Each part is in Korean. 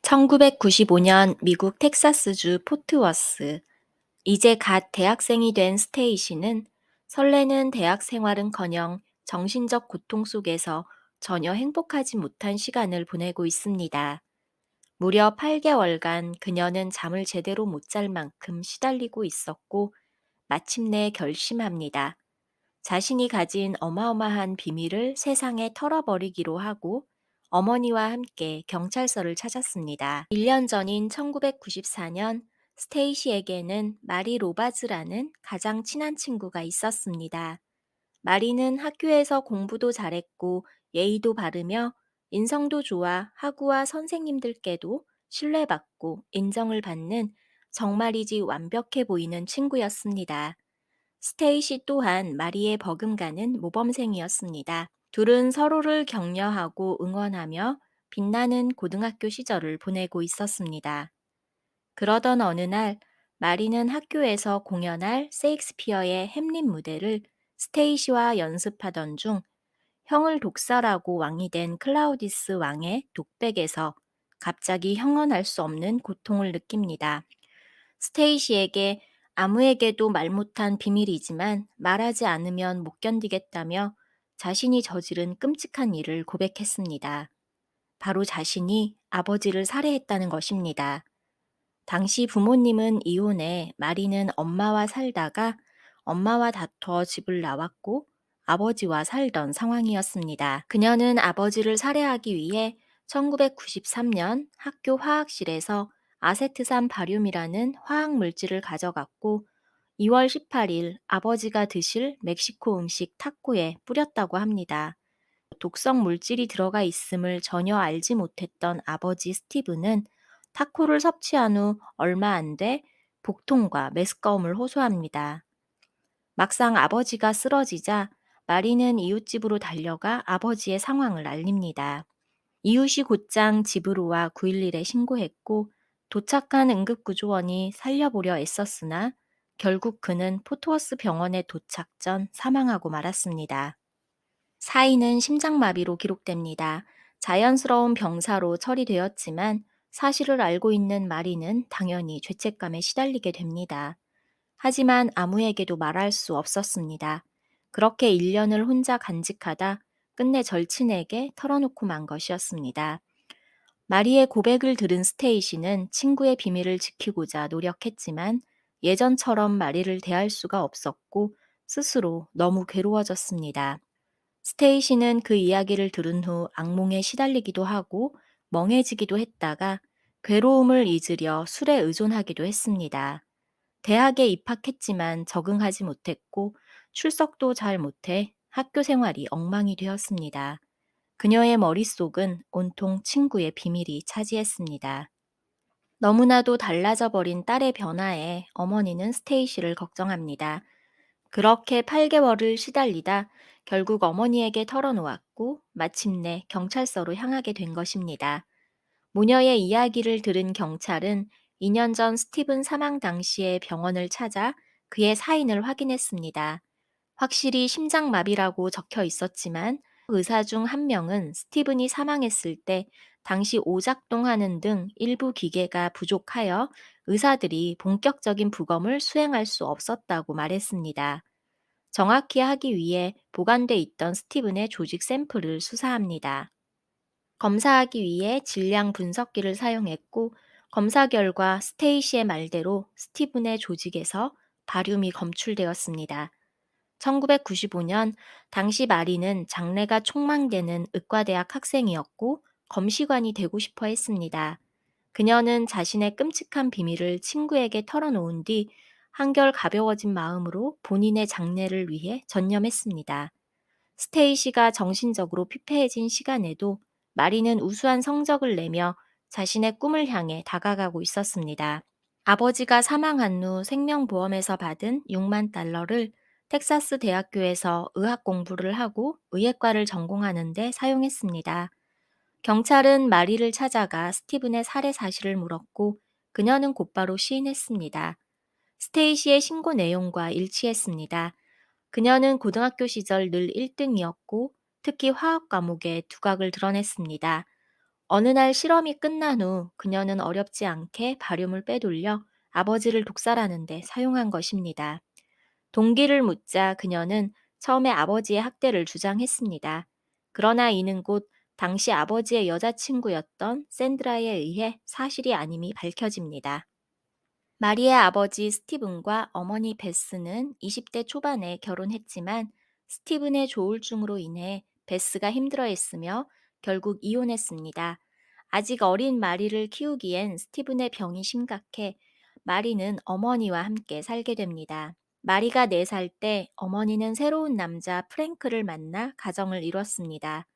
1995년 미국 텍사스주 포트워스. 이제 갓 대학생이 된 스테이시는 설레는 대학 생활은커녕 정신적 고통 속에서 전혀 행복하지 못한 시간을 보내고 있습니다. 무려 8개월간 그녀는 잠을 제대로 못 잘 만큼 시달리고 있었고, 마침내 결심합니다. 자신이 가진 어마어마한 비밀을 세상에 털어버리기로 하고 어머니와 함께 경찰서를 찾았습니다. 1년 전인 1994년, 스테이시에게는 마리 로바즈라는 가장 친한 친구가 있었습니다. 마리는 학교에서 공부도 잘했고 예의도 바르며 인성도 좋아 학우와 선생님들께도 신뢰받고 인정을 받는 정말이지 완벽해 보이는 친구였습니다. 스테이시 또한 마리의 버금가는 모범생이었습니다. 둘은 서로를 격려하고 응원하며 빛나는 고등학교 시절을 보내고 있었습니다. 그러던 어느 날, 마리는 학교에서 공연할 세익스피어의 햄릿 무대를 스테이시와 연습하던 중 형을 독살하고 왕이 된 클라우디스 왕의 독백에서 갑자기 형언할 수 없는 고통을 느낍니다. 스테이시에게 아무에게도 말 못한 비밀이지만 말하지 않으면 못 견디겠다며 자신이 저지른 끔찍한 일을 고백했습니다. 바로 자신이 아버지를 살해했다는 것입니다. 당시 부모님은 이혼해 마리는 엄마와 살다가 엄마와 다퉈 집을 나왔고 아버지와 살던 상황이었습니다. 그녀는 아버지를 살해하기 위해 1993년 학교 화학실에서 아세트산 바륨이라는 화학 물질을 가져갔고 2월 18일 아버지가 드실 멕시코 음식 타코에 뿌렸다고 합니다. 독성 물질이 들어가 있음을 전혀 알지 못했던 아버지 스티브는 타코를 섭취한 후 얼마 안 돼 복통과 메스꺼움을 호소합니다. 막상 아버지가 쓰러지자 마리는 이웃집으로 달려가 아버지의 상황을 알립니다. 이웃이 곧장 집으로 와 911에 신고했고 도착한 응급구조원이 살려보려 애썼으나 결국 그는 포트워스 병원에 도착 전 사망하고 말았습니다. 사인은 심장마비로 기록됩니다. 자연스러운 병사로 처리되었지만 사실을 알고 있는 마리는 당연히 죄책감에 시달리게 됩니다. 하지만 아무에게도 말할 수 없었습니다. 그렇게 1년을 혼자 간직하다 끝내 절친에게 털어놓고 만 것이었습니다. 마리의 고백을 들은 스테이시는 친구의 비밀을 지키고자 노력했지만 예전처럼 마리를 대할 수가 없었고 스스로 너무 괴로워졌습니다. 스테이시는 그 이야기를 들은 후 악몽에 시달리기도 하고 멍해지기도 했다가 괴로움을 잊으려 술에 의존하기도 했습니다. 대학에 입학했지만 적응하지 못했고 출석도 잘 못해 학교 생활이 엉망이 되었습니다. 그녀의 머릿속은 온통 친구의 비밀이 차지했습니다. 너무나도 달라져 버린 딸의 변화에 어머니는 스테이시를 걱정합니다. 그렇게 8개월을 시달리다 결국 어머니에게 털어놓았고 마침내 경찰서로 향하게 된 것입니다. 모녀의 이야기를 들은 경찰은 2년 전 스티븐 사망 당시에 병원을 찾아 그의 사인을 확인했습니다. 확실히 심장마비라고 적혀 있었지만 의사 중 한 명은 스티븐이 사망했을 때 당시 오작동하는 등 일부 기계가 부족하여 의사들이 본격적인 부검을 수행할 수 없었다고 말했습니다. 정확히 하기 위해 보관돼 있던 스티븐의 조직 샘플을 수사합니다. 검사하기 위해 질량 분석기를 사용했고 검사 결과 스테이시의 말대로 스티븐의 조직에서 바륨이 검출되었습니다. 1995년 당시 마리는 장래가 촉망되는 의과대학 학생이었고 검시관이 되고 싶어 했습니다. 그녀는 자신의 끔찍한 비밀을 친구에게 털어놓은 뒤 한결 가벼워진 마음으로 본인의 장래를 위해 전념했습니다. 스테이시가 정신적으로 피폐해진 시간에도 마리는 우수한 성적을 내며 자신의 꿈을 향해 다가가고 있었습니다. 아버지가 사망한 후 생명보험에서 받은 6만 달러를 텍사스 대학교에서 의학 공부를 하고 의예과를 전공하는 데 사용했습니다. 경찰은 마리를 찾아가 스티븐의 살해 사실을 물었고 그녀는 곧바로 시인했습니다. 스테이시의 신고 내용과 일치했습니다. 그녀는 고등학교 시절 늘 1등이었고 특히 화학 과목에 두각을 드러냈습니다. 어느 날 실험이 끝난 후 그녀는 어렵지 않게 바륨을 빼돌려 아버지를 독살하는 데 사용한 것입니다. 동기를 묻자 그녀는 처음에 아버지의 학대를 주장했습니다. 그러나 이는 곧 당시 아버지의 여자친구였던 샌드라에 의해 사실이 아님이 밝혀집니다. 마리의 아버지 스티븐과 어머니 베스는 20대 초반에 결혼했지만 스티븐의 조울증으로 인해 베스가 힘들어했으며 결국 이혼했습니다. 아직 어린 마리를 키우기엔 스티븐의 병이 심각해 마리는 어머니와 함께 살게 됩니다. 마리가 4살 때 어머니는 새로운 남자 프랭크를 만나 가정을 이뤘습니다.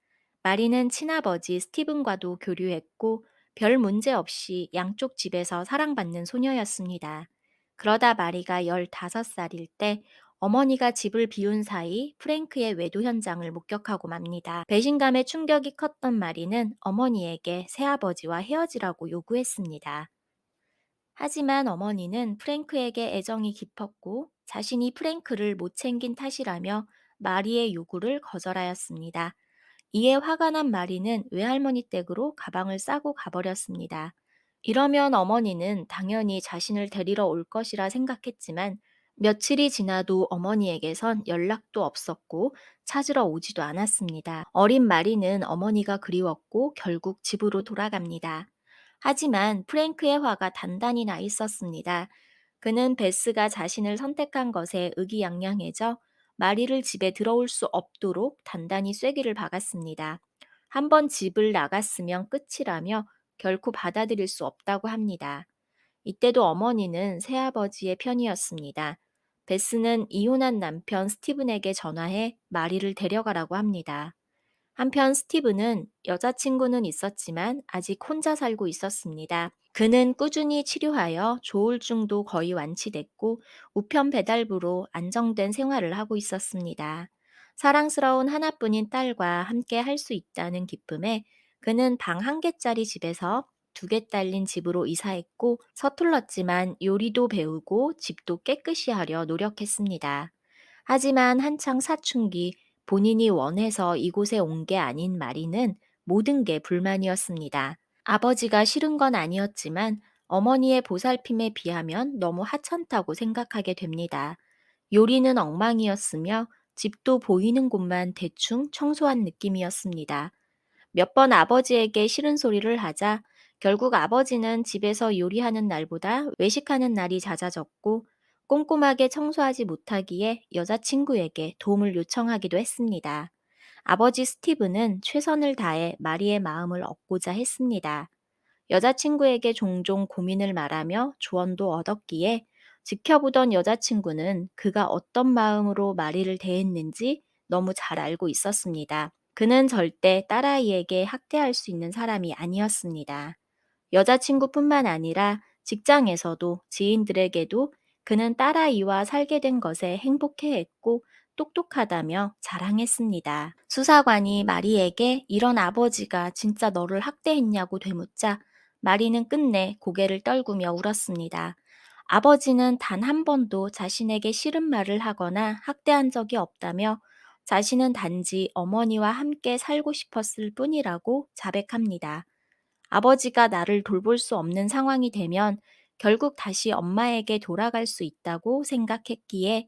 마리는 친아버지 스티븐과도 교류했고 별 문제 없이 양쪽 집에서 사랑받는 소녀였습니다. 그러다 마리가 15살일 때 어머니가 집을 비운 사이 프랭크의 외도 현장을 목격하고 맙니다. 배신감에 충격이 컸던 마리는 어머니에게 새아버지와 헤어지라고 요구했습니다. 하지만 어머니는 프랭크에게 애정이 깊었고 자신이 프랭크를 못 챙긴 탓이라며 마리의 요구를 거절하였습니다. 이에 화가 난 마리는 외할머니 댁으로 가방을 싸고 가버렸습니다. 이러면 어머니는 당연히 자신을 데리러 올 것이라 생각했지만 며칠이 지나도 어머니에게선 연락도 없었고 찾으러 오지도 않았습니다. 어린 마리는 어머니가 그리웠고 결국 집으로 돌아갑니다. 하지만 프랭크의 화가 단단히 나 있었습니다. 그는 베스가 자신을 선택한 것에 의기양양해져 마리를 집에 들어올 수 없도록 단단히 쐐기를 박았습니다. 한번 집을 나갔으면 끝이라며 결코 받아들일 수 없다고 합니다. 이때도 어머니는 새아버지의 편이었습니다. 베스는 이혼한 남편 스티븐에게 전화해 마리를 데려가라고 합니다. 한편 스티브는 여자친구는 있었지만 아직 혼자 살고 있었습니다. 그는 꾸준히 치료하여 조울증도 거의 완치됐고 우편 배달부로 안정된 생활을 하고 있었습니다. 사랑스러운 하나뿐인 딸과 함께 할 수 있다는 기쁨에 그는 방 한 개짜리 집에서 2개 딸린 집으로 이사했고 서툴렀지만 요리도 배우고 집도 깨끗이 하려 노력했습니다. 하지만 한창 사춘기 본인이 원해서 이곳에 온 게 아닌 마리는 모든 게 불만이었습니다. 아버지가 싫은 건 아니었지만 어머니의 보살핌에 비하면 너무 하찮다고 생각하게 됩니다. 요리는 엉망이었으며 집도 보이는 곳만 대충 청소한 느낌이었습니다. 몇 번 아버지에게 싫은 소리를 하자 결국 아버지는 집에서 요리하는 날보다 외식하는 날이 잦아졌고 꼼꼼하게 청소하지 못하기에 여자친구에게 도움을 요청하기도 했습니다. 아버지 스티브는 최선을 다해 마리의 마음을 얻고자 했습니다. 여자친구에게 종종 고민을 말하며 조언도 얻었기에 지켜보던 여자친구는 그가 어떤 마음으로 마리를 대했는지 너무 잘 알고 있었습니다. 그는 절대 딸아이에게 학대할 수 있는 사람이 아니었습니다. 여자친구뿐만 아니라 직장에서도 지인들에게도 그는 딸아이와 살게 된 것에 행복해했고 똑똑하다며 자랑했습니다. 수사관이 마리에게 이런 아버지가 진짜 너를 학대했냐고 되묻자 마리는 끝내 고개를 떨구며 울었습니다. 아버지는 단 한 번도 자신에게 싫은 말을 하거나 학대한 적이 없다며 자신은 단지 어머니와 함께 살고 싶었을 뿐이라고 자백합니다. 아버지가 나를 돌볼 수 없는 상황이 되면 결국 다시 엄마에게 돌아갈 수 있다고 생각했기에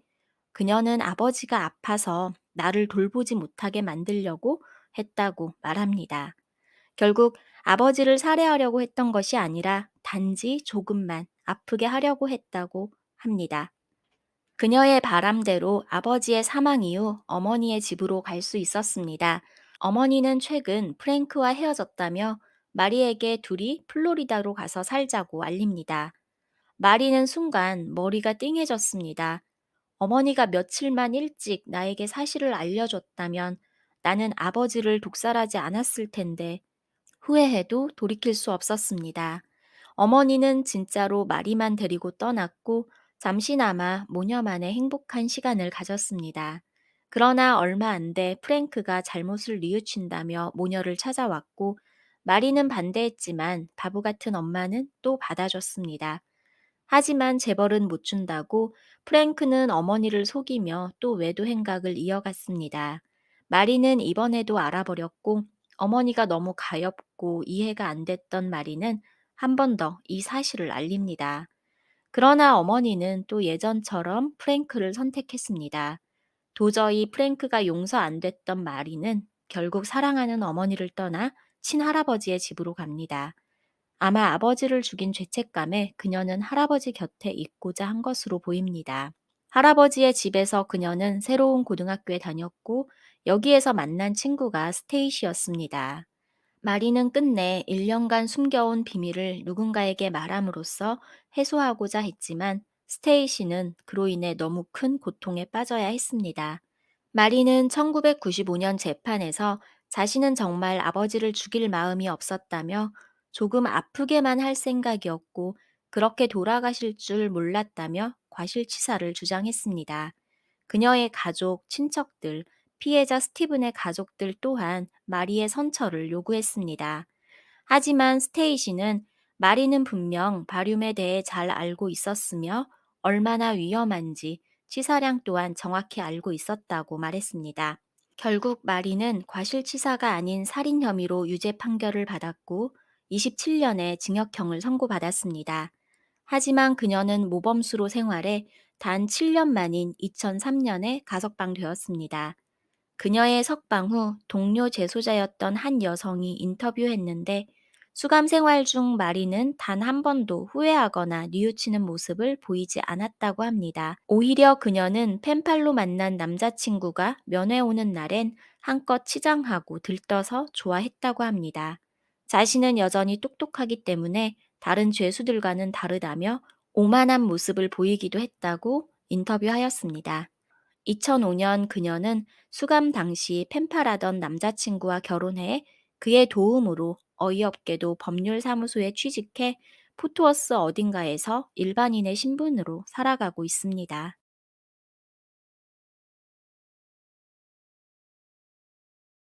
그녀는 아버지가 아파서 나를 돌보지 못하게 만들려고 했다고 말합니다. 결국 아버지를 살해하려고 했던 것이 아니라 단지 조금만 아프게 하려고 했다고 합니다. 그녀의 바람대로 아버지의 사망 이후 어머니의 집으로 갈 수 있었습니다. 어머니는 최근 프랭크와 헤어졌다며 마리에게 둘이 플로리다로 가서 살자고 알립니다. 마리는 순간 머리가 띵해졌습니다. 어머니가 며칠만 일찍 나에게 사실을 알려줬다면 나는 아버지를 독살하지 않았을 텐데 후회해도 돌이킬 수 없었습니다. 어머니는 진짜로 마리만 데리고 떠났고 잠시나마 모녀만의 행복한 시간을 가졌습니다. 그러나 얼마 안 돼 프랭크가 잘못을 뉘우친다며 모녀를 찾아왔고 마리는 반대했지만 바보 같은 엄마는 또 받아줬습니다. 하지만 재벌은 못 준다고 프랭크는 어머니를 속이며 또 외도 행각을 이어갔습니다. 마리는 이번에도 알아버렸고 어머니가 너무 가엾고 이해가 안 됐던 마리는 한 번 더 이 사실을 알립니다. 그러나 어머니는 또 예전처럼 프랭크를 선택했습니다. 도저히 프랭크가 용서 안 됐던 마리는 결국 사랑하는 어머니를 떠나 친할아버지의 집으로 갑니다. 아마 아버지를 죽인 죄책감에 그녀는 할아버지 곁에 있고자 한 것으로 보입니다. 할아버지의 집에서 그녀는 새로운 고등학교에 다녔고 여기에서 만난 친구가 스테이시였습니다. 마리는 끝내 1년간 숨겨온 비밀을 누군가에게 말함으로써 해소하고자 했지만 스테이시는 그로 인해 너무 큰 고통에 빠져야 했습니다. 마리는 1995년 재판에서 자신은 정말 아버지를 죽일 마음이 없었다며 조금 아프게만 할 생각이었고 그렇게 돌아가실 줄 몰랐다며 과실치사를 주장했습니다. 그녀의 가족, 친척들, 피해자 스티븐의 가족들 또한 마리의 선처를 요구했습니다. 하지만 스테이시는 마리는 분명 바륨에 대해 잘 알고 있었으며 얼마나 위험한지 치사량 또한 정확히 알고 있었다고 말했습니다. 결국 마리는 과실치사가 아닌 살인 혐의로 유죄 판결을 받았고 27년의 징역형을 선고받았습니다. 하지만 그녀는 모범수로 생활해 단 7년 만인 2003년에 가석방되었습니다. 그녀의 석방 후 동료 재소자였던 한 여성이 인터뷰했는데 수감 생활 중 마리는 단 한 번도 후회하거나 뉘우치는 모습을 보이지 않았다고 합니다. 오히려 그녀는 펜팔로 만난 남자친구가 면회 오는 날엔 한껏 치장하고 들떠서 좋아했다고 합니다. 자신은 여전히 똑똑하기 때문에 다른 죄수들과는 다르다며 오만한 모습을 보이기도 했다고 인터뷰하였습니다. 2005년 그녀는 수감 당시 펜팔하던 남자친구와 결혼해 그의 도움으로 어이없게도 법률사무소에 취직해 포트워스 어딘가에서 일반인의 신분으로 살아가고 있습니다.